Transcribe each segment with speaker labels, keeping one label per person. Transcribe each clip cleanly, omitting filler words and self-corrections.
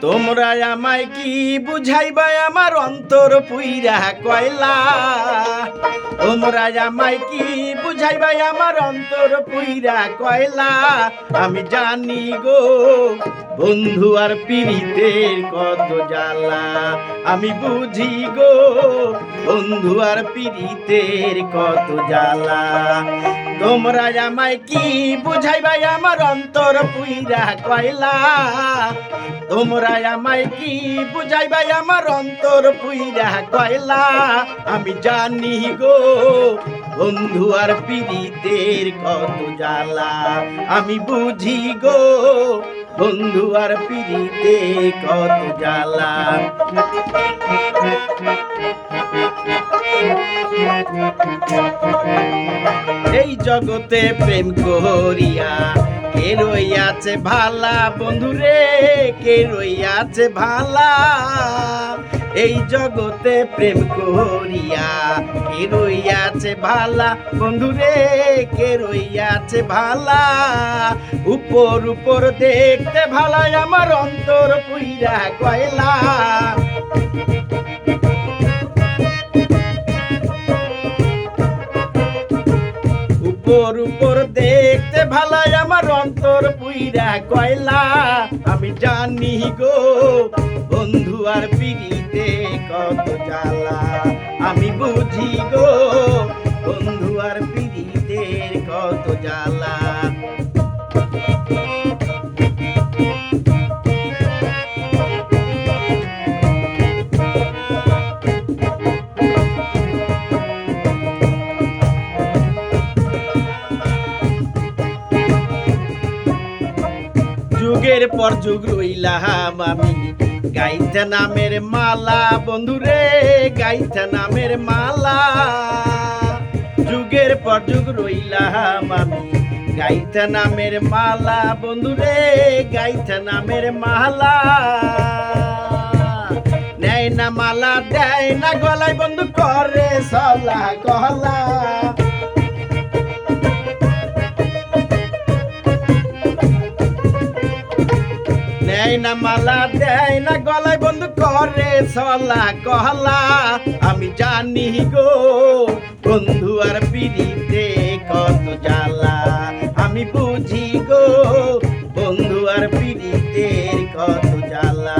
Speaker 1: তোমরা আমায় কি বুঝাইবা আমার অন্তর পুইরা কয়লা। তোমরা আমায় কি বুঝাইবা আমার অন্তর পুইরা কয়লা। আমি জানি গো বন্ধু আর পীড়িতের কত জ্বালা। আমি বুঝি গো বন্ধু আর পীড়িতের কত জ্বালা। তোমরা আমায় কি বুঝাইবা আমার অন্তর পুইরা কয়লা। তোমরা আমায় কি বুঝাইবা আমার অন্তর পুইরা কয়লা। আমি জানি গো বন্ধু আর পীড়িতের কত জ্বালা। আমি বুঝি গো বন্ধু আর পীড়িতের কত জ্বালা। এই জগতে প্রেম করিয়া কে রইয়াছে ভালা। বন্ধুরে কে রইয়াছে ভালা। এই জগতে প্রেম করিয়া কে রইয়াছে ভালা। বন্ধুরে কে রইয়াছে ভালা। উপর উপর দেখতে ভালা আমার অন্তর পুইরা কয়লা। উপর উপর দেখতে ভালাই আমার অন্তর পুইরা কয়লা। আমি জানি গো বন্ধু আর পীড়িতে কত জ্বালা। আমি বুঝি গো বন্ধু আর পীড়িতের কত জ্বালা। যুগের পর যুগ রইলাম আমি গাইতে নামের মালা। বন্ধুরে গাইতে নামের মালা। যুগের পর যুগ রইলাম আমি গাইতে নামের মালা। বন্ধুরে গাইতে নামের মালা। নেয় না মালা দেয় না গলায় বন্ধু করে সলা কহলা। দেয় না মালা দেয় না গলায় বন্ধু করে সলা কহলা। আমি জানি গো বন্ধু আর পীড়িতে কত জ্বালা। আমি বুঝি গো বন্ধু আর পীড়িতের কত জ্বালা।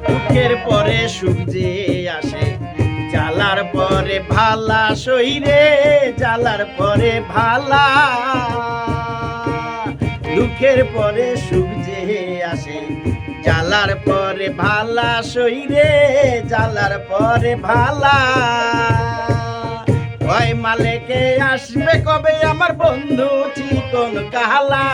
Speaker 1: দুঃখের পরে সুখ যে আসে জ্বালার পরে ভালা। সইরে জ্বালার পরে ভালা। দুঃখের পরে সুখ যে আসে জ্বালার পরে ভালা। সইরে জ্বালার পরে ভালা। কয় মালেকে আসবে কবে আমার বন্ধু চিকন কালা।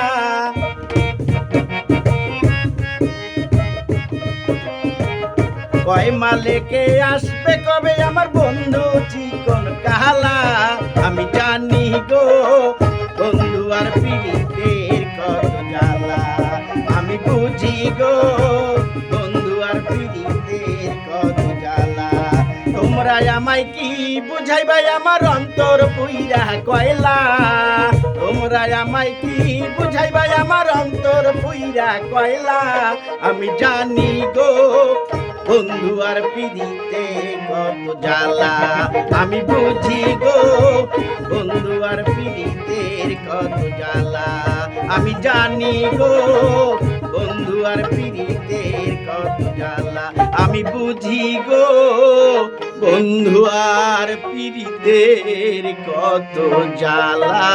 Speaker 1: কয় মালেকে আসবে কবে আমার বন্ধু চিকন কালা। আমি জানি গো বন্ধু আর পীড়িতের কত জ্বালা। আমি বুঝি গো বন্ধু আর পীড়িতের কত জ্বালা। তোমরা আমায় কি বুঝাইবা আমার অন্তর পুইরা কয়লা। তোমরা আমায় কি বুঝাইবা আমার অন্তর পুইরা কয়লা। আমি জানি গো বন্ধু আর পীড়িতে কত জ্বালা। আমি বুঝি গো বন্ধু আর পীড়িতের কত জ্বালা। আমি জানি গো বন্ধু আর পীড়িতের কত জ্বালা। আমি বুঝি গো বন্ধু আর পীড়িতের কত জ্বালা।